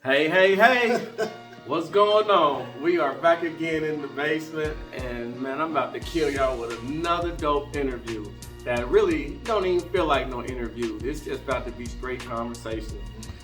Hey, hey, hey! What's going on? We are back again in the basement, and man, I'm about to kill y'all with another dope interview that really don't even feel like no interview. It's just about to be straight conversation.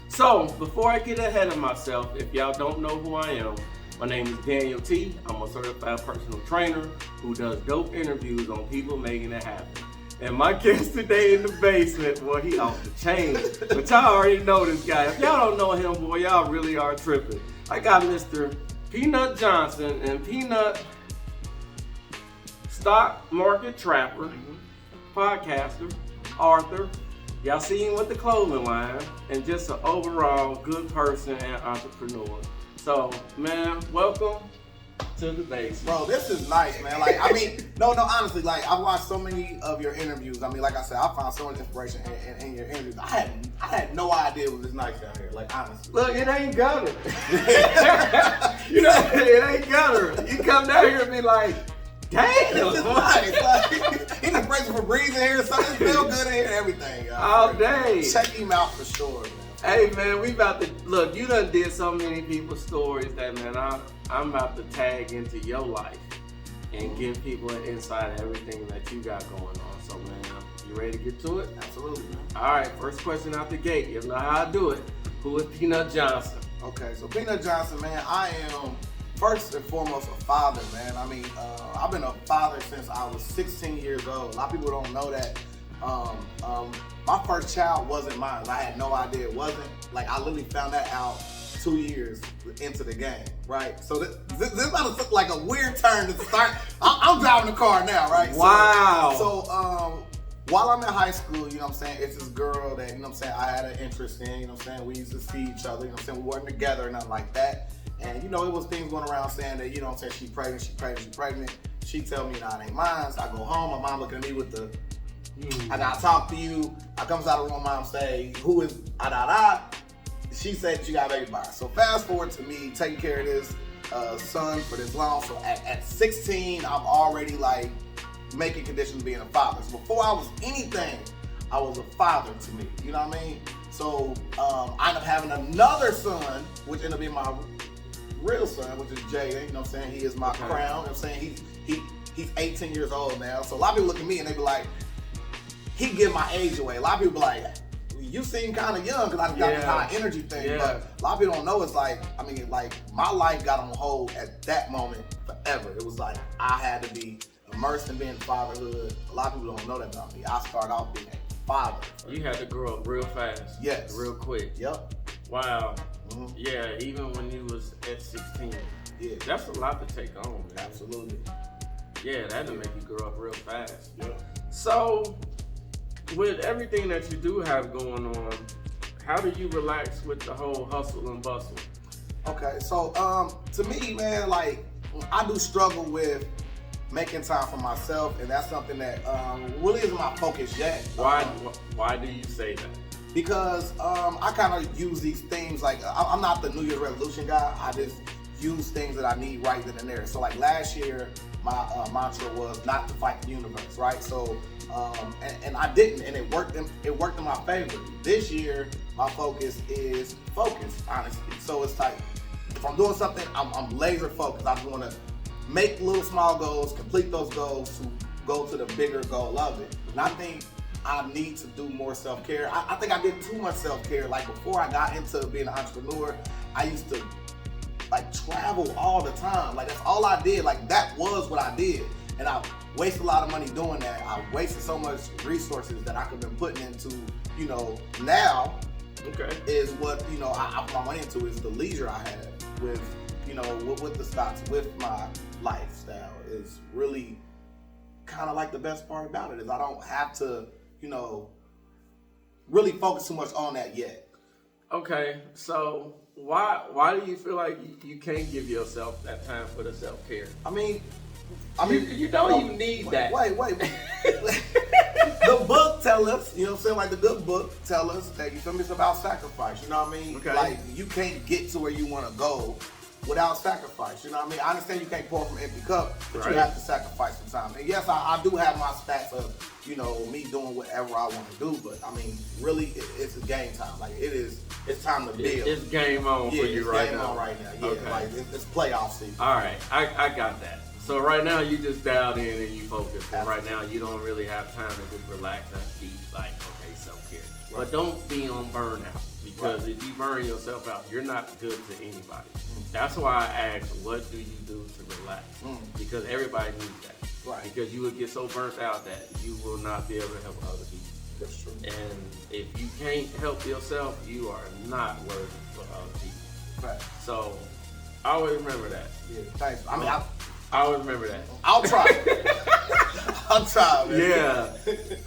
So, before I get ahead of myself, if y'all don't know who I am, my name is Daniel T. I'm a certified personal trainer who does dope interviews on people making it happen. And my guest today in the basement, boy, he off the chain. But y'all already know this guy. If y'all don't know him, boy, y'all really are tripping. I got Mr. Peanut Johnson, and Peanut, stock market trapper, podcaster, author. Y'all see him with the clothing line, and just an overall good person and entrepreneur. So, man, welcome to the basement. Bro, this is nice, man. No, honestly, I've watched so many of your interviews. I mean, like I said, I found so much inspiration in your interviews. I had no idea it was this nice down here, honestly. Look, it ain't gutter. It ain't gutter. You come down here and be like, damn. This is nice. He just breaks for breathing here, so it feels good in here and everything. All day. Check him out for sure, man. Hey, man, we about to, look, you done did so many people's stories that, man, I'm about to tag into your life and give people an insight of everything that you got going on. So, man, you ready to get to it? Absolutely, man. All right, first question out the gate. You know how I do it. Who is Peanut Johnson? Okay, so Peanut Johnson, man, I am first and foremost a father, man. I mean, I've been a father since I was 16 years old. A lot of people don't know that. My first child wasn't mine. I had no idea it wasn't. I literally found that out 2 years into the game, right? So this is about to like a weird turn to start. I'm driving the car now, right? Wow. So while I'm in high school, you know what I'm saying, it's this girl that, you know what I'm saying, I had an interest in, you know what I'm saying, we used to see each other, you know what I'm saying, we weren't together or nothing like that. And, it was things going around saying that, you know what I'm saying, she pregnant. She tell me, nah, it ain't mine. So I go home, my mom looking at me with the, I gotta talk to you. I comes out of the room, mom say, who is She said she got a baby by her. So fast forward to me taking care of this son for this long. So at 16, I'm already making conditions being a father. So before I was anything, I was a father to me. You know what I mean? So I ended up having another son, which ended up being my real son, which is Jaden. You know what I'm saying? He is my crown. You know what I'm saying? He's 18 years old now. So a lot of people look at me and they be like, he give my age away. A lot of people be like, you seem kind of young because I got this high energy thing. Yeah. But a lot of people don't know it's my life got on hold at that moment forever. It was like I had to be immersed in being fatherhood. A lot of people don't know that about me. I started off being a father. You had to grow up real fast. Yes. Real quick. Yep. Wow. Mm-hmm. Yeah, even when you was at 16. Yeah. That's a lot to take on, man. Absolutely. Yeah, that'll make you grow up real fast. Yep. So, with everything that you do have going on, how do you relax with the whole hustle and bustle? Okay, so to me, man, I do struggle with making time for myself, and that's something that really isn't my focus yet. Why do you say that? Because I kind of use these things I'm not the New Year's resolution guy. I just use things that I need right then and there. So last year, my mantra was not to fight the universe, right? So and I didn't, and it worked in my favor. This year, my focus is focus, honestly. So it's if I'm doing something, I'm laser focused. I just want to make little small goals, complete those goals to go to the bigger goal of it. And I think I need to do more self-care. I think I did too much self-care. Before I got into being an entrepreneur, I used to travel all the time. That's all I did. That was what I did. And I wasted a lot of money doing that. I wasted so much resources that I could have been putting into, now is what, I put my money into is the leisure I have with, with the stocks, with my lifestyle is really kind of the best part about it is I don't have to, really focus too much on that yet. Okay, so why do you feel like you can't give yourself that time for the self-care? I mean, you don't even need that. Wait. The book tell us, you know what I'm saying? The good book tell us that, you feel me, it's about sacrifice, you know what I mean? Okay. You can't get to where you want to go without sacrifice. You know what I mean? I understand you can't pour from an empty cup, but Right. you have to sacrifice sometimes. And yes, I do have my stats of, you know, me doing whatever I want to do, but I mean, really, it's game time. Like it's time to build. It's game on yeah, for you it's right game now. on right now. Yeah, Okay. like it's playoff season. All right, I got that. So right now you just dialed in and you focus. And right now you don't really have time to just relax and be like, okay, self-care. Right. But don't be on burnout, because if you burn yourself out, you're not good to anybody. That's why I asked, what do you do to relax? Because everybody needs that. Right. Because you would get so burnt out that you will not be able to help other people. That's true. And if you can't help yourself, you are not worthy for other people. Right. So I always remember that. Yeah, thanks. I mean, I always remember that. I'll try. I'll try, man. Yeah.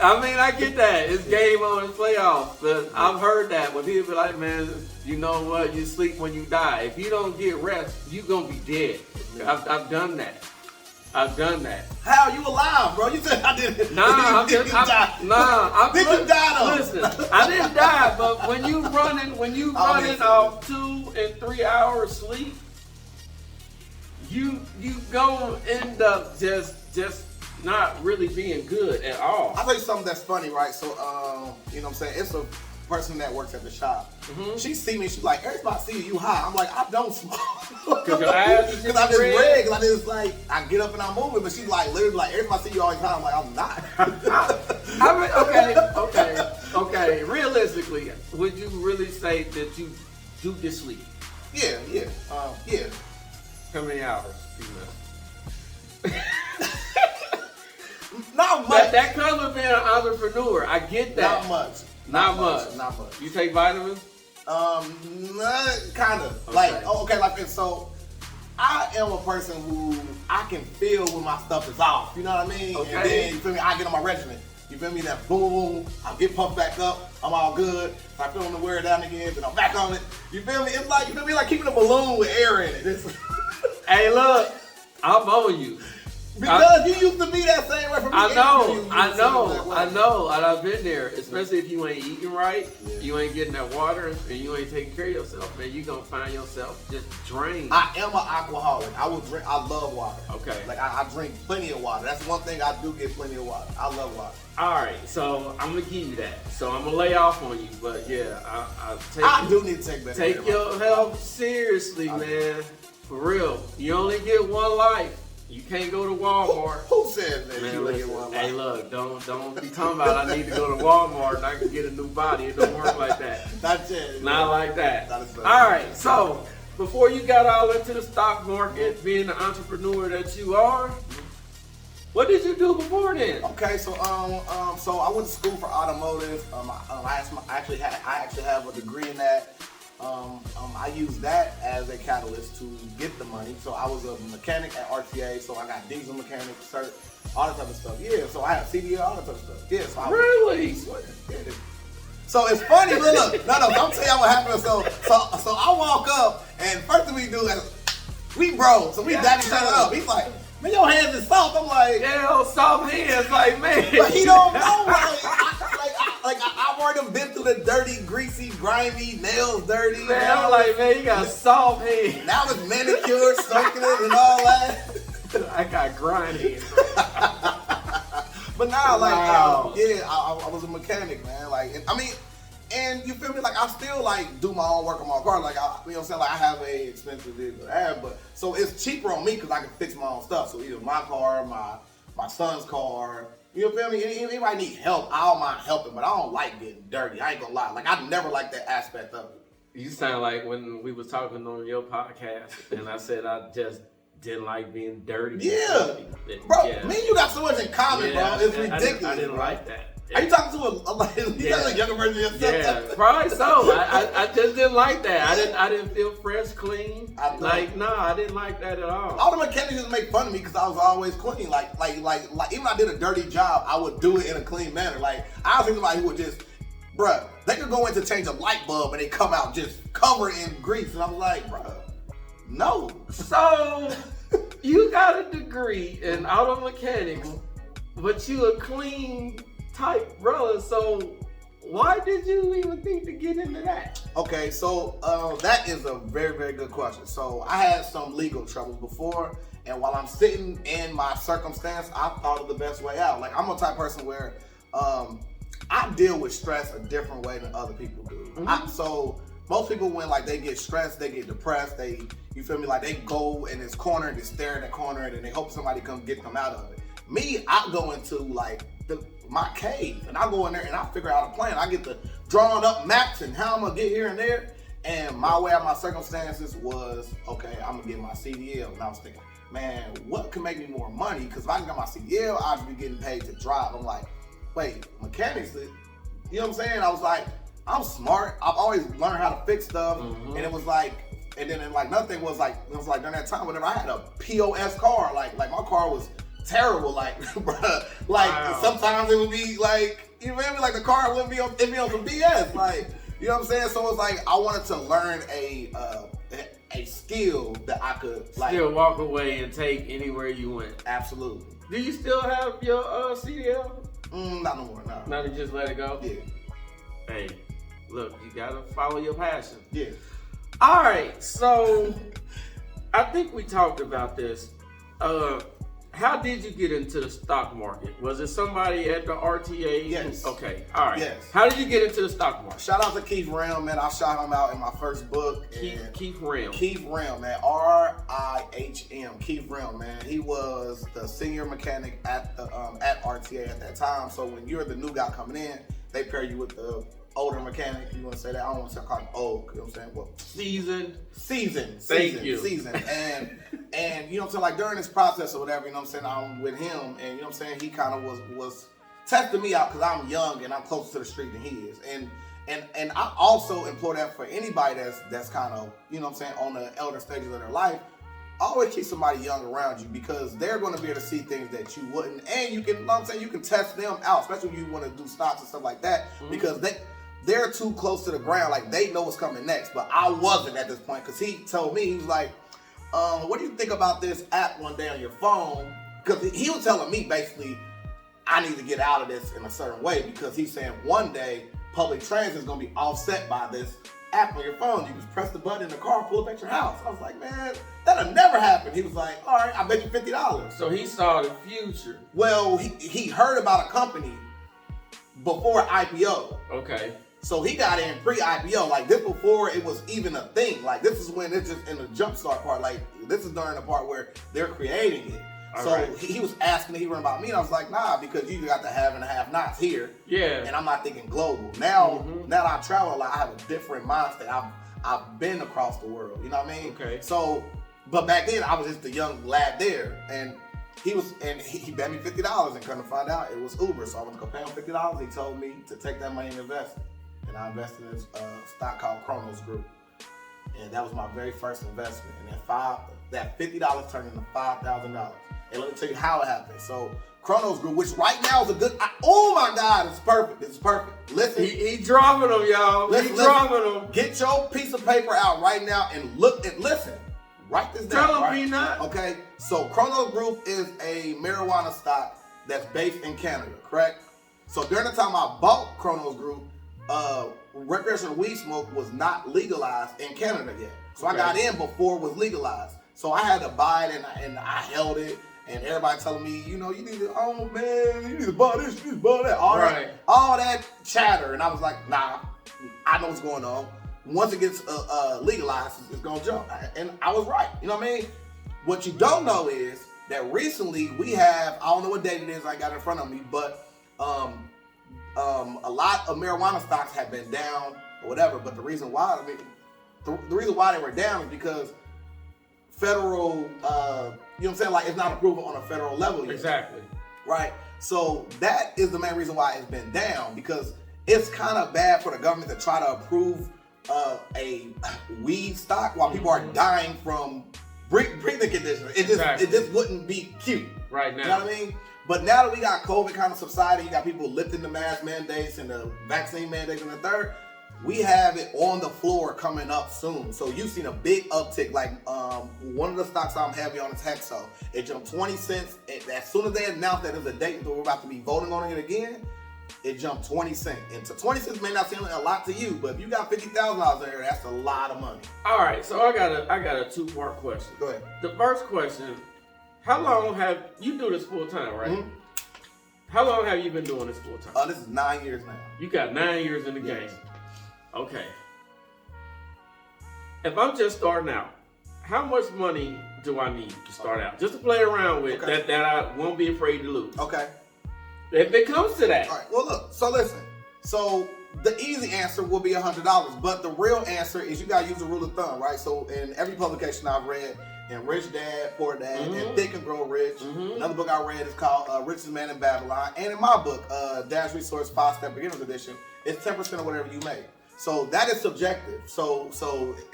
I mean, I get that. It's game on, it's playoffs. But I've heard that when people be like, man, you know what? You sleep when you die. If you don't get rest, you're going to be dead. I've done that. I've done that. How you alive, bro? You said I didn't. Nah, Did you die? Did you die though? Listen, I didn't die, but when you running off 2 and 3 hours sleep, you gonna end up just not really being good at all. I'll tell you something that's funny, right? So, you know what I'm saying? It's a person that works at the shop. She see me, she's like, everybody see you high. I'm like, I don't smoke. Because your eyes is Because I just red, because I just like, I get up and I'm moving, but she's like, literally like, everybody see you all the time. I'm like, I'm not. I mean, okay. Realistically, would you really say that you do get sleep? Yeah. How many hours? Not much. That comes with being an entrepreneur. I get that. Not much. You take vitamins? Kind of. Okay. Like, so I am a person who I can feel when my stuff is off. You know what I mean? Okay. And then, you feel me, I get on my regimen. You feel me? That boom, I get pumped back up. I'm all good. If I feel them to wear it down again, then I'm back on it. You feel me? It's like, you feel me? Like keeping a balloon with air in it. Hey, look, I'm on you. Because you used to be that same way from the I interview. know, and I've been there. Especially if you ain't eating right, Yeah. you ain't getting that water, and you ain't taking care of yourself, man. You gonna find yourself just drained. I am an alcoholic. I will drink. I love water. Okay. Like I drink plenty of water. That's one thing I do get plenty of water. I love water. All right, so I'm gonna give you that. So I'm gonna lay off on you, but yeah, I do need to take better care take of your myself. health seriously, man. For real, you only get one life. You can't go to Walmart. Who said that? Man, You only get listen, one hey, life? look, don't be talking about I need to go to Walmart and I can get a new body. It don't work like that. Not yet. Not like that. Not as much. All right, so before you got all into the stock market, being the entrepreneur that you are, what did you do before then? Okay, so so I went to school for automotive. I actually have a degree in that. I used that as a catalyst to get the money. So I was a mechanic at RTA, so I got diesel mechanic cert, all that type of stuff. Yeah, so I had CDL, all that type of stuff. Yeah, so I Really? Yeah. So it's funny, look, no, don't tell you what happened. So I walk up, and first thing we do is we bro, so we dap each other up. He's like, man, your hands is soft. I'm like, Yeah, soft hands, like man. but he don't know. I've already been through the dirty, greasy, grimy, nails dirty. Man, I'm like, man, you got soft hands. Now it's manicured, succulent, and all that. I got grind hands. But now, like, Wow. I was a mechanic, man. Like, and you feel me? Like, I still like do my own work on my car. Like, you know what I'm saying? Like, I have a expensive vehicle to have, but so it's cheaper on me because I can fix my own stuff. So either my car, my son's car. You feel me? Anybody need help, I don't mind helping, but I don't like getting dirty. I ain't gonna lie. Like, I never liked that aspect of it. You sound like when we was talking on your podcast, and I said I just didn't like being dirty. and Yeah. filthy. Bro, Yeah. me and you got so much in common, Yeah, bro. It's I ridiculous. didn't bro. like that. Are you talking to a younger version of yourself? Yeah, probably so. I just didn't like that. I didn't feel fresh, clean. I know. I didn't like that at all. All the mechanics just make fun of me because I was always clean. Like even when I did a dirty job, I would do it in a clean manner. Like I was thinking somebody who would just, bruh, they could go in to change a light bulb and they come out just covered in grease, and I'm like, bruh, no. So you got a degree in auto mechanics, but you a clean type brother. So why did you even think to get into that? Okay, so that is a very, very good question. So I had some legal troubles before, and while I'm sitting in my circumstance, I thought of the best way out. Like, I'm a type of person where I deal with stress a different way than other people do. So most people, when like they get stressed, they get depressed, you feel me, like they go in this corner and they stare in that corner and they hope somebody come get them out of it. Me, I go into like my cave and I go in there and I figure out a plan. I get the drawn up maps and how I'm gonna get here and there. And my way out of my circumstances was, okay, I'm gonna get my CDL. And I was thinking, man, what can make me more money? Because if I got my CDL, I'd be getting paid to drive. I'm like, wait, mechanics, you know what I'm saying? I was like, I'm smart. I've always learned how to fix stuff. And it was like, and then like another thing was like, it was like during that time, whenever I had a POS car, like my car was terrible, like, bruh, like sometimes it would be like, you feel me? Like the car wouldn't be on, it'd be on some BS, like, you know what I'm saying? So it's like, I wanted to learn a skill that I could like still walk away and take anywhere you went. Absolutely. Do you still have your CDL? Not no more, no. Now to just let it go? Yeah. Hey, look, you gotta follow your passion. Yeah. All right, so I think we talked about this. How did you get into the stock market? Was it somebody at the RTA? Yes. Okay, all right. Yes. How did you get into the stock market? Shout out to Keith Ram, man. I shot him out in my first book. Keith Ram. Keith Ram, man. R-I-H-M. Keith Ram, man. He was the senior mechanic at the at RTA at that time. So when you're the new guy coming in, they pair you with the older mechanic. You want to say that? I don't want to call him old. You know what I'm saying? Well, Seasoned. Thank you. Seasoned. And you know what I'm saying? Like during this process or whatever, you know what I'm saying? I'm with him, and you know what I'm saying? He kind of was testing me out because I'm young and I'm closer to the street than he is. And I also implore that for anybody that's kind of, you know what I'm saying, on the elder stages of their life. Always keep somebody young around you because they're going to be able to see things that you wouldn't, and you can, you know what I'm saying, you can test them out, especially when you want to do stocks and stuff like that, because they're too close to the ground. Like they know what's coming next, but I wasn't at this point because he told me, he was like, what do you think about this app one day on your phone? Because he was telling me basically I need to get out of this in a certain way because he's saying one day public transit is going to be offset by this app on your phone. You just press the button in the car, pull up at your house. I was like, man, that'll never happen. He was like, all right, I bet you $50. So he saw the future. Well, he heard about a company before IPO. Okay. So he got in pre-IPO, like this before it was even a thing. Like this is when it's just in the jumpstart part. Like this is during the part where they're creating it. He was asking to hear about me, and I was like, nah, because you got the have and the have nots here. Yeah. And I'm not thinking global. Now that I travel a lot, I have a different mindset. I've been across the world. You know what I mean? Okay. So, but back then I was just a young lad there, and he bet me $50, and couldn't find out it was Uber. So I went to go pay him $50. He told me to take that money and invest it. And I invested in a stock called Kronos Group. And that was my very first investment. And that $50 turned into $5,000. And let me tell you how it happened. So Kronos Group, which right now is a good, oh my God, it's perfect. It's perfect. Listen. He dropping them, y'all. He dropping them. Get your piece of paper out right now and look and listen. Write this down. Tell me not. Okay. So Kronos Group is a marijuana stock that's based in Canada, correct? So during the time I bought Kronos Group, recreational weed smoke was not legalized in Canada yet. So I got in before it was legalized. So I had to buy it and I held it. And everybody telling me, you know, you need to, oh man, you need to buy this, you need to buy that. All that chatter. And I was like, nah, I know what's going on. Once it gets legalized, it's going to jump. And I was right. You know what I mean? What you don't know is that recently we have, I don't know what date it is, I got it in front of me, but a lot of marijuana stocks have been down or whatever, but the reason why, the reason why they were down is because federal, you know what I'm saying, like it's not approval on a federal level yet. Exactly. Right? So that is the main reason why it's been down, because it's kind of bad for the government to try to approve a weed stock while people are dying from breathing conditions. It just wouldn't be cute. Right now. You know what I mean? But now that we got COVID kind of subsided, you got people lifting the mask mandates and the vaccine mandates and the third, we have it on the floor coming up soon. So you've seen a big uptick. Like one of the stocks I'm heavy on is Hexo. It jumped 20 cents. As soon as they announced that there's a date that we're about to be voting on it again, it jumped 20 cents. And to 20 cents may not seem like a lot to you, but if you got $50,000 there, that's a lot of money. All right, so I got a 2-part question. Go ahead. The first question, how long have you do this full time, right? Mm-hmm. How long have you been doing this full time? This is 9 years now. You got 9 years in the Yes. game. Okay. If I'm just starting out, how much money do I need to start out? Just to play around with, Okay. that I won't be afraid to lose. Okay. If it comes to that. All right. Well, look. So listen. So the easy answer will be $100, but the real answer is you gotta use a rule of thumb, right? So in every publication I've read, in Rich Dad, Poor Dad, and Think and Grow Rich, another book I read is called Richest Man in Babylon, and in my book, Dad's Resource 5-Step Beginner's Edition, it's 10% of whatever you make. So that is subjective. So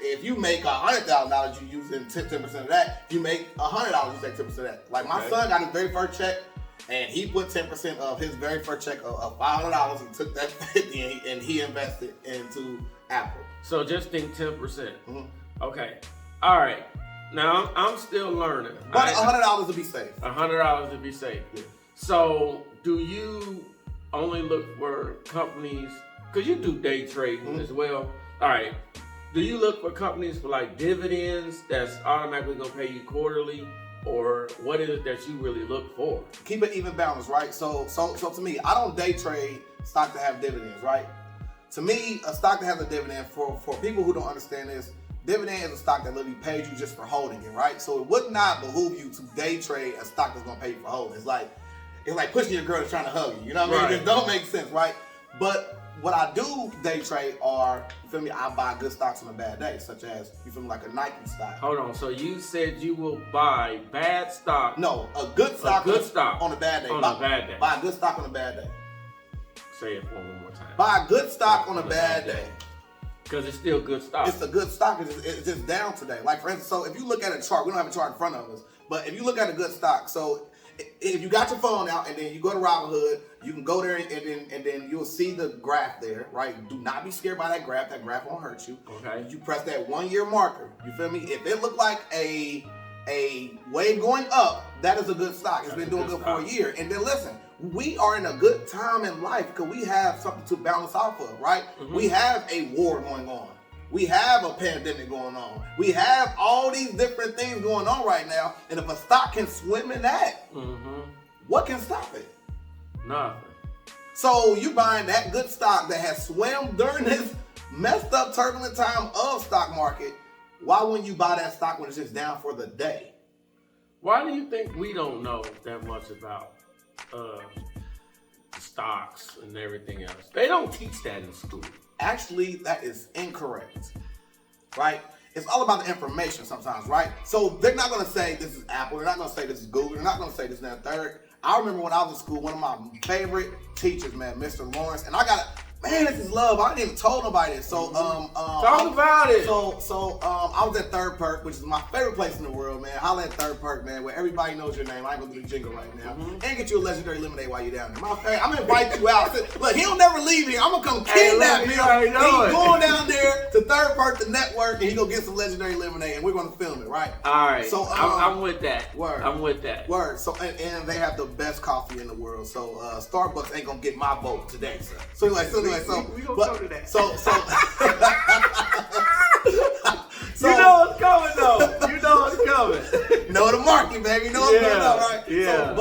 if you make $100,000, you use 10% of that. If you make $100, you take 10% of that. Like my son got his very first check, and he put 10% of his very first check of $500. He took that 50 and he invested into Apple. So just think 10%. Okay. All right. Now I'm still learning. But $100 to be safe. $100 to be safe. Yeah. So do you only look for companies, because you do day trading as well. All right. Do you look for companies for like dividends that's automatically gonna pay you quarterly? Or what is it that you really look for? Keep it even balanced, right? So to me, I don't day trade stock to have dividends, right? To me, a stock that has a dividend, for people who don't understand this, dividend is a stock that literally pays you just for holding it, right? So it would not behoove you to day trade a stock that's gonna pay you for holding. It's like pushing your girl that's trying to hug you. You know what I mean? It just don't make sense, right? But what I do day trade are, you feel me, I buy good stocks on a bad day, such as, you feel me, like a Nike stock. Hold on, so you said you will buy bad stock. No, a good stock on a bad day. On a bad day. Buy a good stock on a bad day. Say it one more time. Buy a good stock on a bad day. Because it's still good stock. It's a good stock. It's just down today. Like, for instance, so if you look at a chart, we don't have a chart in front of us, but if you look at a good stock, so if you got your phone out and then you go to Robinhood, you can go there and then you'll see the graph there, right? Do not be scared by that graph. That graph won't hurt you. Okay. You press that 1 year marker. You feel me? If it look like a wave going up, that is a good stock. It's been doing good for a year. And then listen, we are in a good time in life because we have something to balance off of, right? We have a war going on. We have a pandemic going on. We have all these different things going on right now. And if a stock can swim in that, what can stop it? Nothing. So you buying that good stock that has swam during this messed up, turbulent time of stock market. Why wouldn't you buy that stock when it's just down for the day? Why do you think we don't know that much about stocks and everything else? They don't teach that in school. Actually, that is incorrect, right? It's all about the information sometimes, right? So they're not going to say this is Apple. They're not going to say this is Google. They're not going to say this and that third. I remember when I was in school, one of my favorite teachers, man, Mr. Lawrence, and I got man, this is love. I didn't even told nobody this. So talk about it. So I was at Third Perk, which is my favorite place in the world, man. Holla at Third Perk, man, where everybody knows your name. I ain't gonna do the jingle right now. And get you a legendary lemonade while you're down there. My favorite, I'm gonna invite you out. Look, he'll never leave here. I'm gonna come kidnap him. He's going down there to Third Perk, the network, and he gonna get some legendary lemonade, and we're gonna film it, right? All right. So I'm with that. Word. I'm with that. Word. So and they have the best coffee in the world. So Starbucks ain't gonna get my vote today, sir. So anyway, we gonna go to that. So you know what's coming though. You know what's coming. Know the market, baby. Know what's going on, right? Yeah.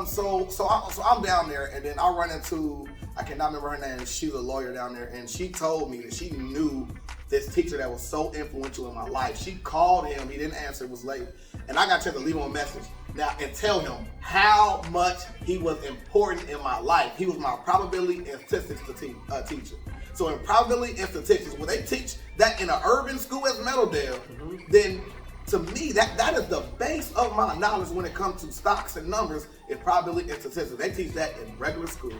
So I'm down there, and then I run into, I cannot remember her name. She's a lawyer down there, and she told me that she knew this teacher that was so influential in my life. She called him. He didn't answer. It was late, and I got a chance to leave him a message now and tell him how much he was important in my life. He was my probability and statistics teacher. So in probability and statistics, when they teach that in an urban school as Meadowdale, then to me, that is the base of my knowledge when it comes to stocks and numbers in probability and statistics. They teach that in regular school.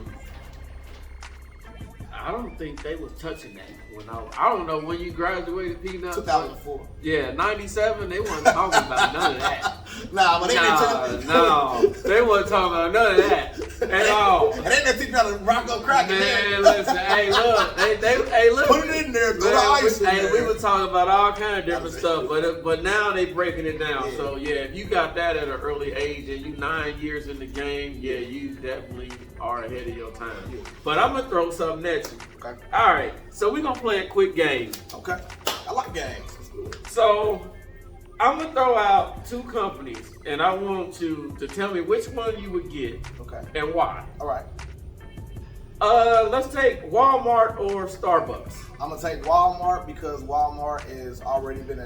I don't think they was touching that when I don't know when you graduated, Peanut. 2004. Yeah, 97. They wasn't talking about none of that. Nah, but they didn't. No, they wasn't talking about none of that at all. And they didn't teach me how to rock up crack. Man, listen, hey, look, hey, look. Put it in there, throw the ice in there. We were talking about all kind of different stuff, but now they breaking it down. Yeah. So yeah, if you got that at an early age and you 9 years in the game, yeah, you definitely are ahead of your time. Yeah. But I'm gonna throw something at you. Okay. All right, so we're gonna play a quick game. Okay. I like games. So I'm gonna throw out 2 companies, and I want you to tell me which one you would get. Okay. And why. All right. Let's take Walmart or Starbucks. I'm gonna take Walmart because Walmart has already been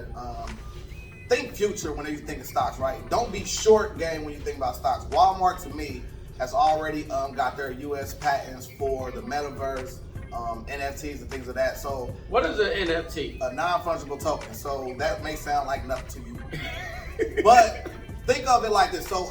think future when you think of stocks, right? Don't be short game when you think about stocks. Walmart to me has already got their U.S. patents for the metaverse, NFTs and things of that. So what is an NFT? A non-fungible token. So that may sound like nothing to you, but think of it like this. So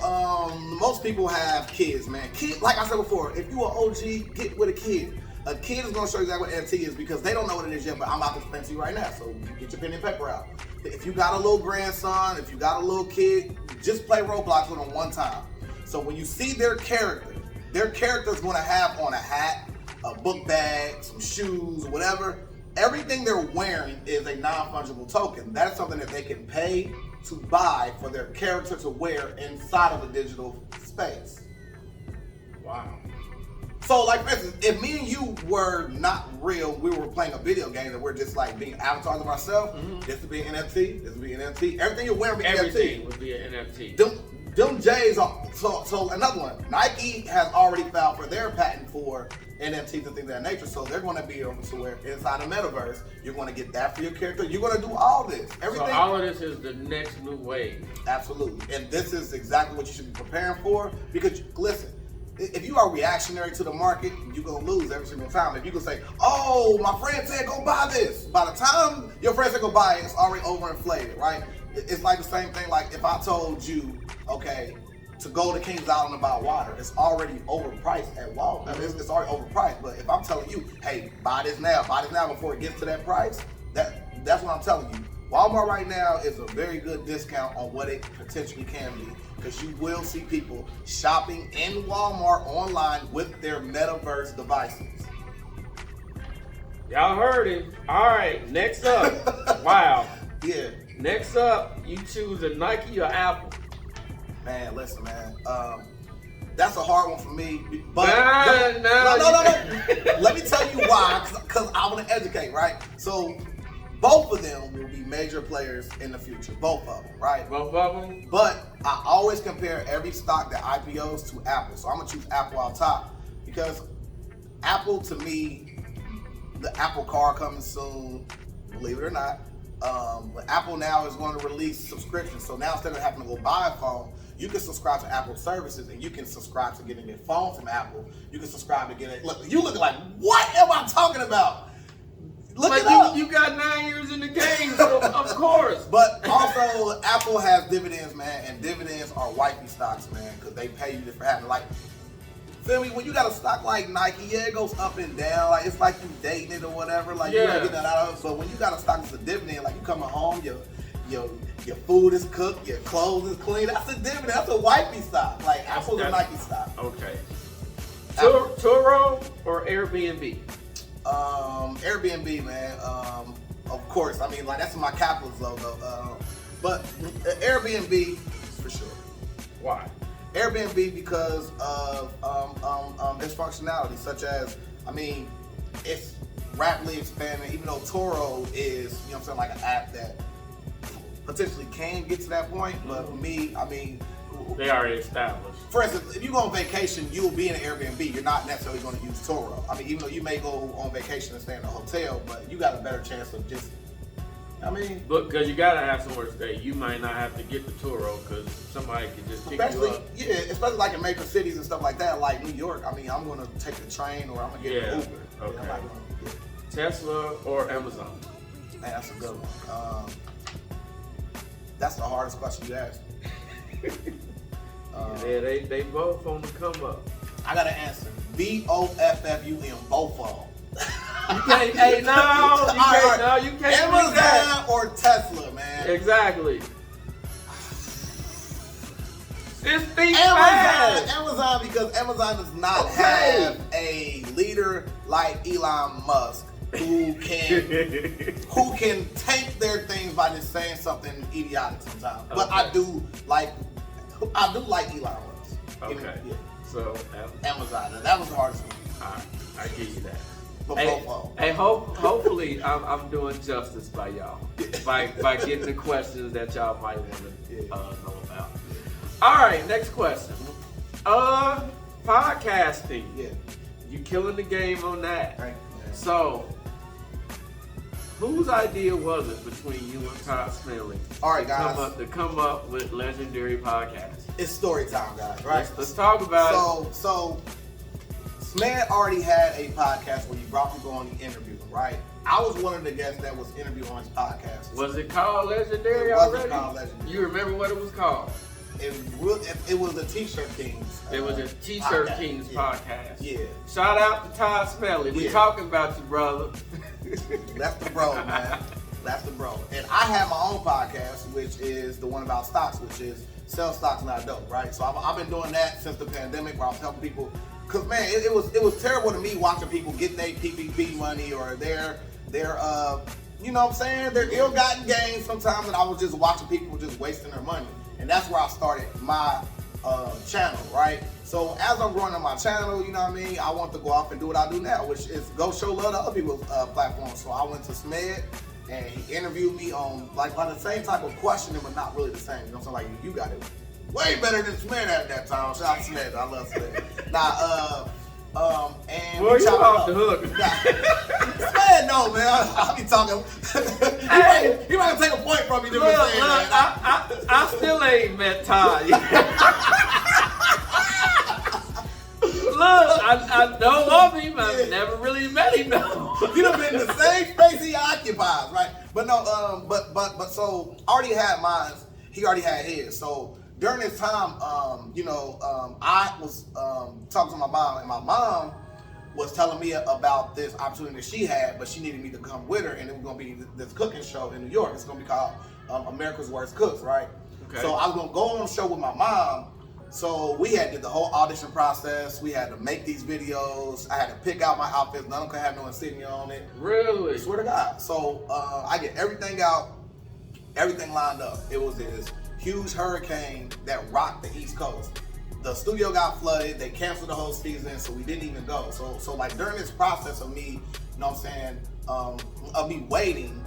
most people have kids, man. Like I said before, if you are OG, get with a kid. A kid is gonna show you exactly what NFT is because they don't know what it is yet, but I'm about to explain to you right now. So get your pen and paper out. If you got a little grandson, if you got a little kid, just play Roblox with them one time. So when you see their character's gonna have on a hat, a book bag, some shoes, whatever. Everything they're wearing is a non-fungible token. That's something that they can pay to buy for their character to wear inside of the digital space. Wow. So, like, for instance, if me and you were not real, we were playing a video game and we're just like being avatars of ourselves, this would be an NFT, this would be an NFT. Everything you're wearing would be an NFT. Everything would be an NFT. Them J's are, so another one, Nike has already filed for their patent for NFTs and things of that nature, so they're going to be able to wear inside the metaverse. You're going to get that for your character. You're going to do all this. Everything. So all of this is the next new wave. Absolutely. And this is exactly what you should be preparing for because, listen, if you are reactionary to the market, you're going to lose every single time. If you can say, oh, my friend said go buy this. By the time your friend said go buy it, it's already overinflated, right? It's like the same thing like if I told you, okay, to go to Kings Island and buy water, it's already overpriced at Walmart. It's already overpriced. But if I'm telling you, hey, buy this now before it gets to that price, that's what I'm telling you. Walmart right now is a very good discount on what it potentially can be because you will see people shopping in Walmart online with their metaverse devices. Y'all heard it. All right, next up. Wow. Yeah. Next up, you choose a Nike or Apple. Man, listen, man. That's a hard one for me. But no. Let me tell you why, because I want to educate, right? So both of them will be major players in the future. Both of them, right? Both of them. But I always compare every stock that IPOs to Apple. So I'm gonna choose Apple on top because Apple, to me, the Apple car coming soon. Believe it or not. But Apple now is going to release subscriptions. So now instead of having to go buy a phone, you can subscribe to Apple services and you can subscribe to getting a phone from Apple. You can subscribe to getting look, you looking like, what am I talking about? Look it up. You got 9 years in the game, so of course. But also Apple has dividends, man, and dividends are wifey stocks, man, because they pay you for having like feel me? When you got a stock like Nike, yeah, it goes up and down. Like it's like you dating it or whatever. Like you gotta get that out of it. So when you got a stock that's a dividend, like you coming home, your food is cooked, your clothes is clean. That's a dividend. That's a wifey stock. Like Apple's a Nike stock. Okay. Turo or Airbnb? Airbnb, man. Of course. I mean, like that's my capitalist logo. But Airbnb for sure. Why? Airbnb because of its functionality, such as, I mean, it's rapidly expanding, even though Turo is, you know what I'm saying, like an app that potentially can get to that point, but for me, I mean, they already established. For instance, if you go on vacation, you will be in an Airbnb. You're not necessarily going to use Turo. I mean, even though you may go on vacation and stay in a hotel, but you got a better chance of just, I mean, but because you gotta have somewhere to stay, you might not have to get the Turo because somebody can just pick you up. Yeah, especially like in major cities and stuff like that, like New York. I mean, I'm gonna take the train or I'm gonna get an Uber. Okay. Yeah, Tesla or Amazon? Man, that's a good one. That's the hardest question you asked. Yeah, they both on the come up. I got an answer. BOFFUM, both of them. can't. Hey, no, you can't. No, you can't. Amazon or Tesla, man. Exactly. Just think fast. Amazon, because Amazon does not have a leader like Elon Musk who can tank their things by just saying something idiotic sometimes. But I do like Elon Musk. Okay. Yeah. So Amazon. That was the hardest one. All right, I give you that. Hey, hopefully I'm doing justice by y'all by getting the questions that y'all might want to know about. All right, next question. Podcasting. Yeah. You killing the game on that. Right. So, whose idea was it between you and Todd Smiley? All right, guys. To come up with Legendary Podcast. It's story time, guys. Right. Let's talk about it. So, Smad already had a podcast where you brought people on the interview, right? I was one of the guests that was interviewed on his podcast. Was it called Legendary It already? wasn't called Legendary. You remember what it was called? It was a T-shirt Kings. It was a T-shirt podcast. Kings podcast. Yeah. Shout out to Todd Smelly. We talking about you, brother. That's the bro, man. That's the bro. And I have my own podcast, which is the one about stocks, which is Sell Stocks Not Dope, right? So I've been doing that since the pandemic, where I was helping people. Cause man, it was terrible to me watching people get their PPP money or their you know what I'm saying, their ill-gotten gains sometimes, and I was just watching people just wasting their money. And that's where I started my channel, right? So as I'm growing on my channel, you know what I mean, I want to go off and do what I do now, which is go show love to other people's platforms. So I went to Smed, and he interviewed me on like the same type of questioning, but not really the same. You know what I'm saying? Like you got it way better than Smed at that time. Shout out to Smed, I love Smed. And well, you off the hook. Smed, no man, I'll be talking. Hey, you might take a point from me. Look, I still ain't met Todd yet. Look, I know of him. I've never really met him though. You done been in the same space he occupies, right? But no, but so I already had mine. He already had his. So during this time, I was talking to my mom, and my mom was telling me about this opportunity that she had, but she needed me to come with her, and it was going to be this cooking show in New York. It's going to be called America's Worst Cooks, right? Okay. So I was going to go on the show with my mom. So we did the whole audition process. We had to make these videos. I had to pick out my outfits. None of them could have no insignia on it. Really? I swear to God. So I get everything out, everything lined up. It was this huge hurricane that rocked the East Coast. The studio got flooded. They canceled the whole season, so we didn't even go. So like during this process of me, you know what I'm saying, of me waiting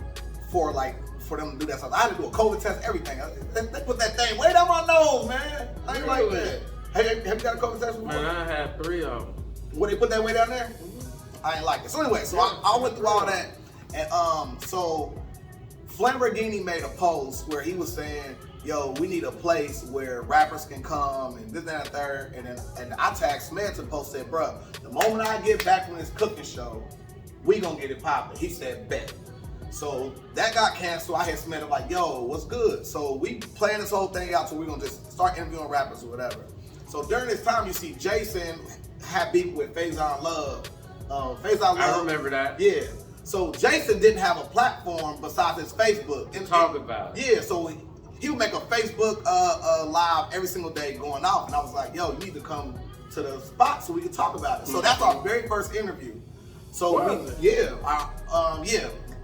for them to do that stuff, I had to do a COVID test, everything. They put that thing way down my nose, man. I ain't like that. Hey, have you got a COVID test before? Man, I had 3 of them. Where they put that way down there? I ain't like it. So anyway, so I went through all that, and so Flamborghini made a post where he was saying, yo, we need a place where rappers can come and this, that, and third. And I tagged Smith to the post, said, bro, the moment I get back from this cooking show, we gonna get it popping. He said, bet. So that got canceled. I hit Smith up like, yo, what's good? So we planned this whole thing out, so we're gonna just start interviewing rappers or whatever. So during this time, you see Jason had beef with Faison Love. I remember that. Yeah. So Jason didn't have a platform besides his Facebook. Talk about it. Yeah, so he would make a Facebook live every single day going off, and I was like, yo, you need to come to the spot so we can talk about it. So that's our very first interview. So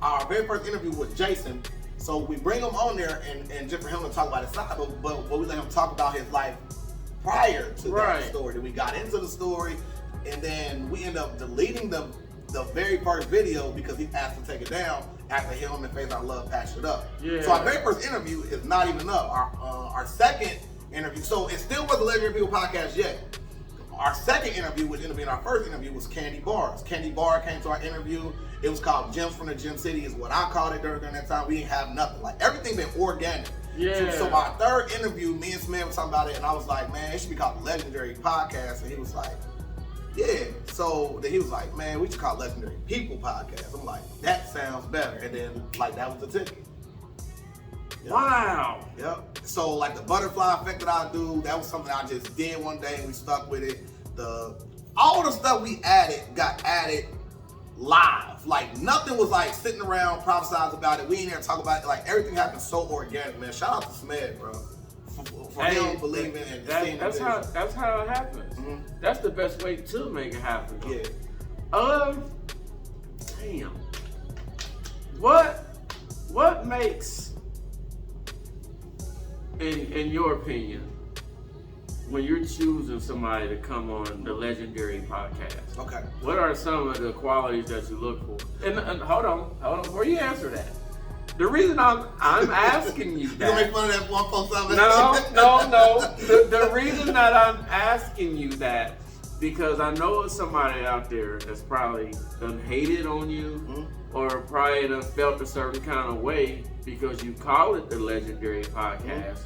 our very first interview with Jason. So we bring him on there and just for him to talk about his side, but we let him talk about his life prior to that story. Then we got into the story, and then we end up deleting the very first video because he asked to take it down after him and Faison Love patched it up. Yeah. So our very first interview is not even up. Our second interview, so it still wasn't Legendary People podcast yet. Our second interview, which ended up being our first interview, was Candy Bars. Candy Bar came to our interview. It was called Gems from the Gem City is what I called it during that time. We didn't have nothing. Like everything been organic. Yeah. So our third interview, me and Smith were talking about it, and I was like, man, it should be called Legendary Podcast. And he was like, yeah. So then he was like, man, we should call it Legendary People Podcast. I'm like, that sounds better. And then like that was the ticket. Yep. Wow. Yep. So like the butterfly effect that I do, that was something I just did one day and we stuck with it. All the stuff we added got added live. Like nothing was like sitting around prophesize about it. We ain't there talk about it. Like everything happened so organic, man. Shout out to Smed, bro. For him believing and seeing that's how it happens. Mm-hmm. That's the best way to make it happen. Yeah. Damn. What makes, in your opinion, when you're choosing somebody to come on the Legendary podcast? Okay. What are some of the qualities that you look for? And hold on, before you answer that. The reason I'm asking you that. You gonna make fun of that one post on No. The reason that I'm asking you that, because I know it's somebody out there that's probably done hated on you, or probably done felt a certain kind of way because you call it the Legendary Podcast,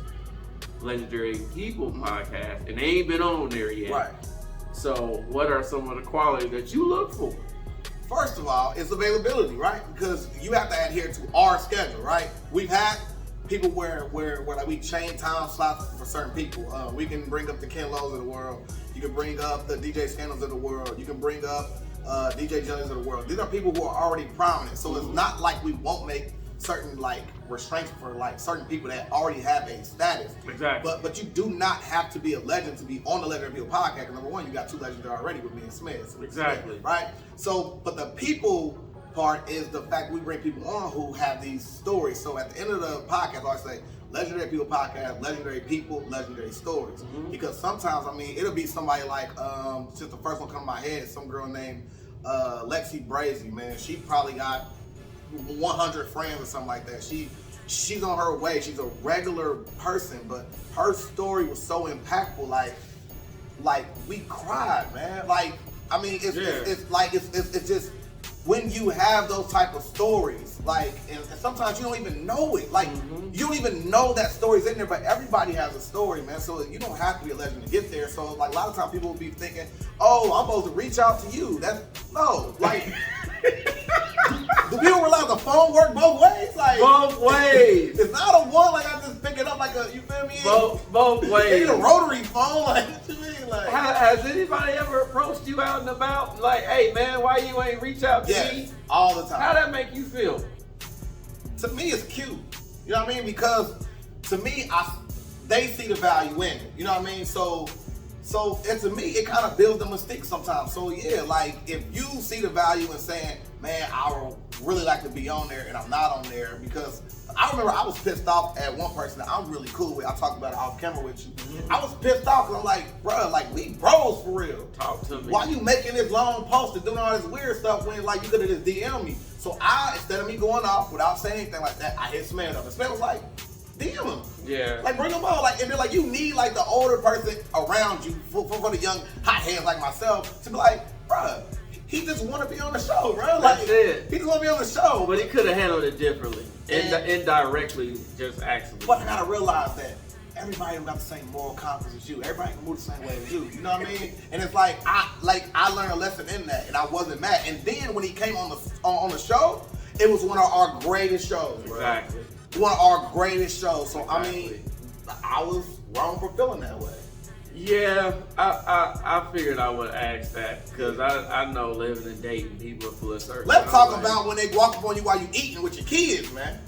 Legendary People Podcast, and they ain't been on there yet. Right. So what are some of the qualities that you look for? First of all, it's availability, right? Because you have to adhere to our schedule, right? We've had people where like we change time slots for certain people. We can bring up the Ken Lowe's of the world. You can bring up the DJ Scandals of the world. You can bring up DJ Jellies of the world. These are people who are already prominent. So it's not like we won't make certain like restraints for like certain people that already have a status. Exactly. But you do not have to be a legend to be on the Legendary People podcast. Because number one, you got two legends there already with me and Smith. So Exactly. Smith, right? So, but the people part is the fact we bring people on who have these stories. So at the end of the podcast, I always say Legendary People podcast, legendary people, legendary stories. Because sometimes, I mean, it'll be somebody like, just the first one come to my head, some girl named Lexi Brazy, man. She probably got 100 friends or something like that. She's on her way. She's a regular person, but her story was so impactful. Like we cried, man. Like I mean, it's just when you have those type of stories, like and sometimes you don't even know it. Like you don't even know that story's in there, but everybody has a story, man. So you don't have to be a legend to get there. So like a lot of times people will be thinking, oh, I'm supposed to reach out to you. Like. Do people realize the phone work both ways? Like both ways. It's not a one like I just pick it up like a, you feel me? Both ways. It's a rotary phone. Like what you mean? Like has anybody ever approached you out and about? Like, hey man, why you ain't reach out to me? All the time. How that make you feel? To me, it's cute. You know what I mean? Because to me, they see the value in it. You know what I mean? So and to me, it kind of builds the mystique sometimes. So yeah, like if you see the value in saying, man, I would really like to be on there and I'm not on there, because I remember I was pissed off at one person that I'm really cool with. I talked about it off camera with you. I was pissed off because I'm like, bro, like we bros for real. Talk to me. Why you making this long post and doing all this weird stuff when like you could have just DM'd me? So instead of me going off without saying anything like that, I hit Smed up. And Smed was like, DM him. Yeah. Like bring them on. Like and then like you need like the older person around you for the young hotheads like myself to be like, bruh, he just want to be on the show, bro. Like That's it. He just want to be on the show. But he could have handled it differently. Indirectly, just actually. But I gotta realize that everybody don't got the same moral compass as you. Everybody can move the same way as you. You know what I mean? And it's like I learned a lesson in that, and I wasn't mad. And then when he came on the show, it was one of our greatest shows, bro. Exactly. One of our greatest shows. So Exactly. I mean, I was wrong for feeling that way. Yeah, I figured I would ask that because I know living and dating people are full of certain. Let's talk about when they walk up on you while you eating with your kids, man.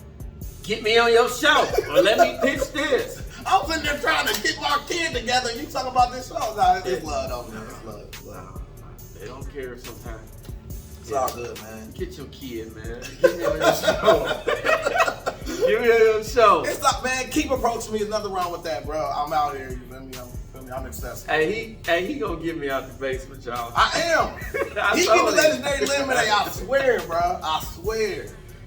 Get me on your show or let me pitch this. I was in there trying to get my kid together and you talk about this show. Nah, it's love though, man. It's love. It's love. They don't care sometimes. It's all good, man. Get your kid, man. Get me on your show. Get me on your show. It's like, man, keep approaching me. There's nothing wrong with that, bro. I'm out here. You feel me? I'm accessible. Hey, he gonna get me out the basement, y'all. I am. He get the legendary lemonade. I swear, bro. I swear.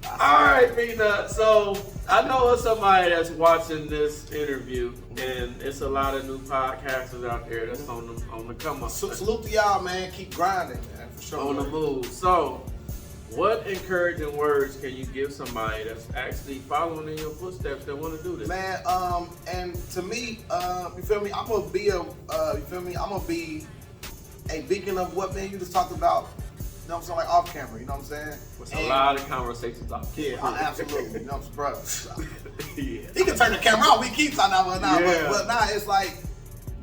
All right, Peanut. So I know it's somebody that's watching this interview, and it's a lot of new podcasters out there that's on the come up. Salute to y'all, man. Keep grinding, man. For sure. On the move. So, what encouraging words can you give somebody that's actually following in your footsteps that want to do this? Man, and to me, you feel me? I'm gonna be I'm gonna be a beacon of what, man, you just talked about. You know what I'm saying? Like off camera, you know what I'm saying? It's a lot of conversations off camera. Yeah, absolutely. You know what I'm saying, bro? Yeah. He can turn the camera off. We keep talking about it now, Yeah. but nah, it's like,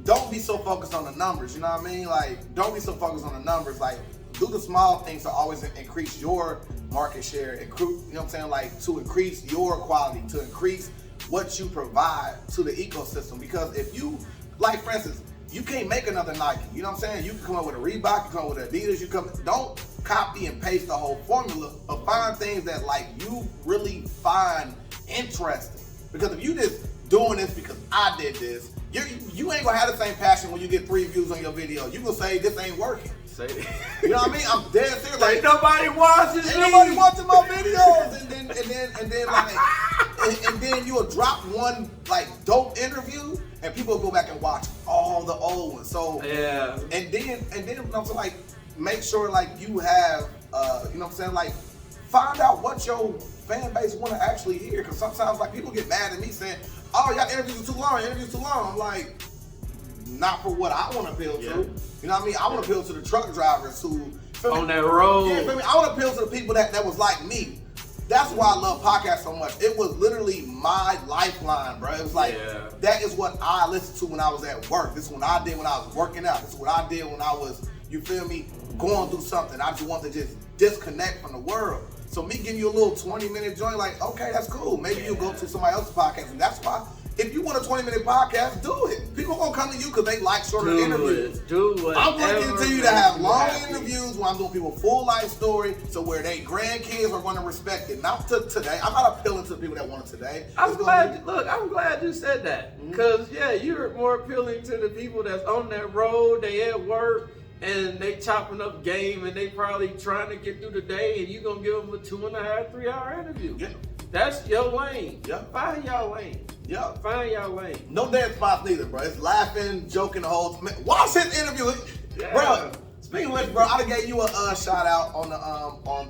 don't be so focused on the numbers. You know what I mean? Like, don't be so focused on the numbers. Like, do the small things to always increase your market share, you know what I'm saying, like to increase your quality, to increase what you provide to the ecosystem. Because if you, like for instance, you can't make another Nike, you know what I'm saying? You can come up with a Reebok, you come up with Adidas, don't copy and paste the whole formula, but find things that like you really find interesting. Because if you just doing this because I did this, you ain't gonna have the same passion when you get 3 views on your video. You gonna say this ain't working. You know what I mean? I'm dead serious. Like, ain't nobody watching. Ain't nobody watching my videos. And then you'll drop one like dope interview, and people will go back and watch all the old ones. So yeah. And then I'm saying, like, make sure like you have you know what I'm saying, like find out what your fan base want to actually hear. Because sometimes like people get mad at me saying, "Oh, y'all interviews are too long. Interviews too long." I'm like, not for what I want to appeal to. You know what I mean? I want to appeal to the truck drivers who on that road. Yeah, feel me? I want to appeal to the people that was like me. That's why I love podcasts so much. It was literally my lifeline, bro. It was like, that is what I listened to when I was at work. This is what I did when I was working out. This is what I did when I was, you feel me, going through something. I just want to just disconnect from the world. So me giving you a little 20-minute joint, like, okay, that's cool. Maybe you'll go to somebody else's podcast. And that's why, if you want a 20-minute podcast, do it. People gonna come to you because they like shorter interviews. I'm gonna continue to have long interviews where I'm doing people's full life story, so where they grandkids are gonna respect it. Not to today. I'm not appealing to the people that want it today. I'm glad you said that. Because you're more appealing to the people that's on that road, they at work, and they chopping up game, and they probably trying to get through the day, and you gonna give them a 2.5, 3-hour interview. Yeah. That's your lane. Yeah. Find y'all lane. Yeah. Find y'all lane. No dead spots neither, bro. It's laughing, joking the whole time. Watch his interview. Yeah. Bro, speaking of which, bro, I done gave you a shout out on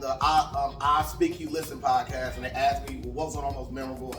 the I Speak You Listen podcast, and they asked me what was one of the most memorable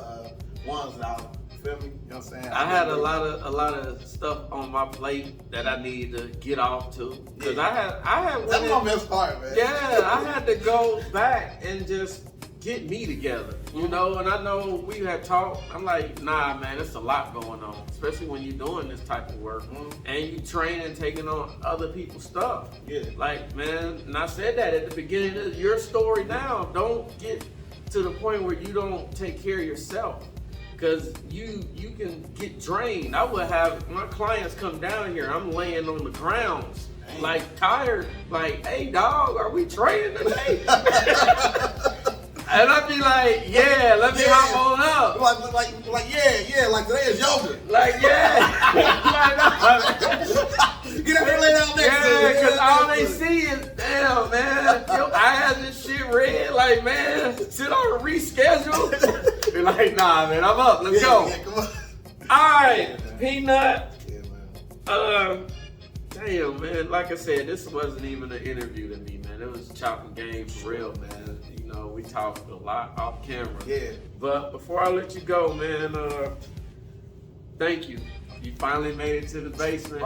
ones that I feel me? You know what I'm saying? I had a lot of stuff on my plate that I needed to get off to. Cause I had that's my best part, man. Yeah, I had to go back and just get me together, you know, and I know we had talked, I'm like, nah, man, it's a lot going on, especially when you're doing this type of work, and you training, taking on other people's stuff. Yeah. Like, man, and I said that at the beginning of your story now, don't get to the point where you don't take care of yourself, because you can get drained. I would have my clients come down here, I'm laying on the grounds, like tired, like, hey, dog, are we training today? And I'd be like, let me hop on up. Like today is yoga. Like, Get up here, lay down next to me. Because all they see is, damn, man, your eyes and shit red. Like, man, sit on a reschedule. Be like, nah, man, I'm up. Let's go. Yeah, come on. All right, Peanut. Yeah, man. Damn, man, like I said, this wasn't even an interview to me, man. It was chopping game for real, man. You know, we talked a lot off camera. Yeah. But before I let you go, man, thank you. You finally made it to the basement.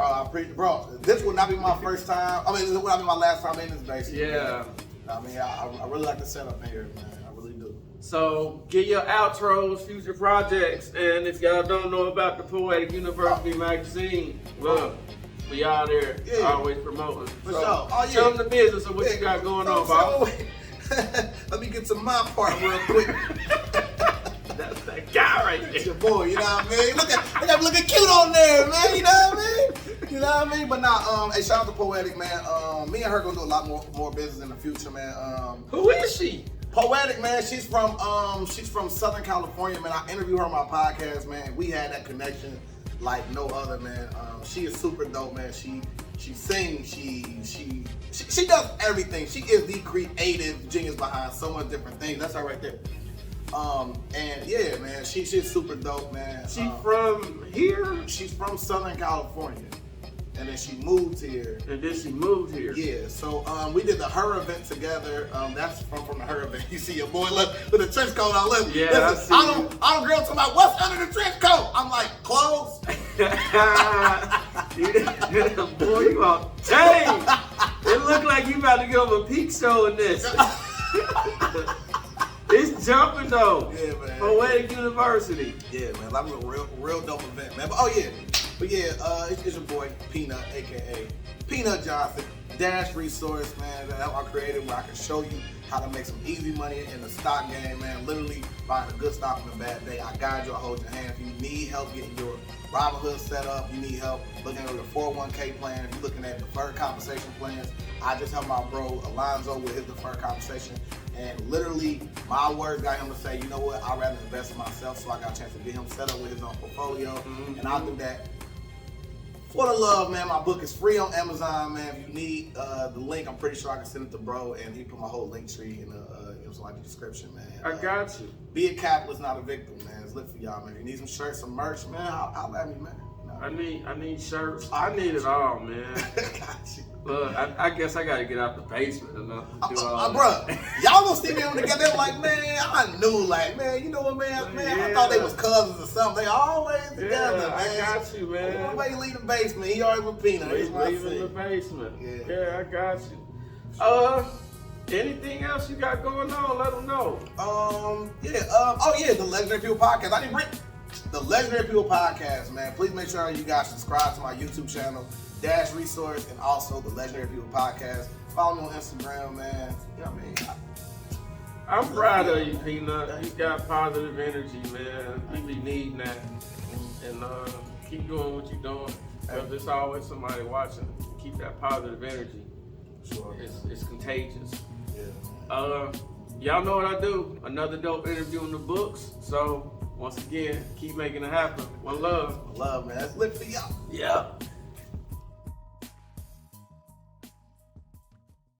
Bro, this would not be my first time. I mean, this would not be my last time in this basement. Yeah. Man. I mean, I really like the setup in here, man. I really do. So, get your outros, future projects, and if y'all don't know about the Poetic University magazine, look. We out there always promoting. For sure. Tell them the business of what you got going on, Bob. Let me get to my part real quick. That's that guy right there. It's your boy, you know what I mean? Look at looking cute on there, man. You know what I mean? You know what I mean? But nah, hey, shout out to Poetic, man. Me and her gonna do a lot more business in the future, man. Who is she? Poetic, man. She's from Southern California, man. I interviewed her on my podcast, man. We had that connection like no other, man. She is super dope, man. She sings, she does everything. She is the creative genius behind so much different things. That's her right there. And yeah, man, she's super dope, man. She from here? She's from Southern California. And then she moved here. Yeah, so we did the Her event together. That's from the Her event. You see your boy with the trench coat on. Listen, I don't girl talking about what's under the trench coat. I'm like, clothes. Boy, you are dang. It look like you about to give him a peak show in this. It's jumping though. Yeah, man. Poetic University. Yeah, man. That was a real dope event, man. But But yeah, it's your boy Peanut, aka Peanut Johnson. Dash Resource, man, that I created where I can show you how to make some easy money in the stock game, man. Literally buying a good stock on a bad day. I guide you, I hold your hand. If you need help getting your Robinhood set up, you need help looking at your 401k plan, if you're looking at deferred compensation plans, I just helped my bro Alonzo with his deferred compensation. And literally, my words got him to say, you know what, I'd rather invest in myself, so I got a chance to get him set up with his own portfolio. And I'll do that for the love, man. My book is free on Amazon, man. If you need the link, I'm pretty sure I can send it to bro, and he put my whole link tree in the description, man. I got you. Be a capitalist, not a victim, man. It's lit for y'all, man. If you need some shirts, some merch, man, holla at me, man. I need shirts. I need it all, man. Got you. Look, I guess I gotta get out the basement enough to do all Bruh, y'all gonna see them together. They're like, man, I knew, like, man, you know what, man, I thought they was cousins or something. They always together, man. I got you, man. Nobody leave the basement. He always with Peanut. He's leaving the basement. Yeah, I got you. Anything else you got going on? Let them know. The Legendary People Podcast. I didn't bring the Legendary People Podcast, man. Please make sure you guys subscribe to my YouTube channel, Dash Resource, and also the Legendary People Podcast. Follow me on Instagram, man. You know what I mean? I'm proud of you, Peanut. You got positive energy, man. You be needing that. And keep doing what you're doing. Because there's always somebody watching. Keep that positive energy. Sure. It's contagious. Yeah. Y'all know what I do. Another dope interview in the books. So, once again, keep making it happen. One love. Love, man. That's lit for y'all. Yeah.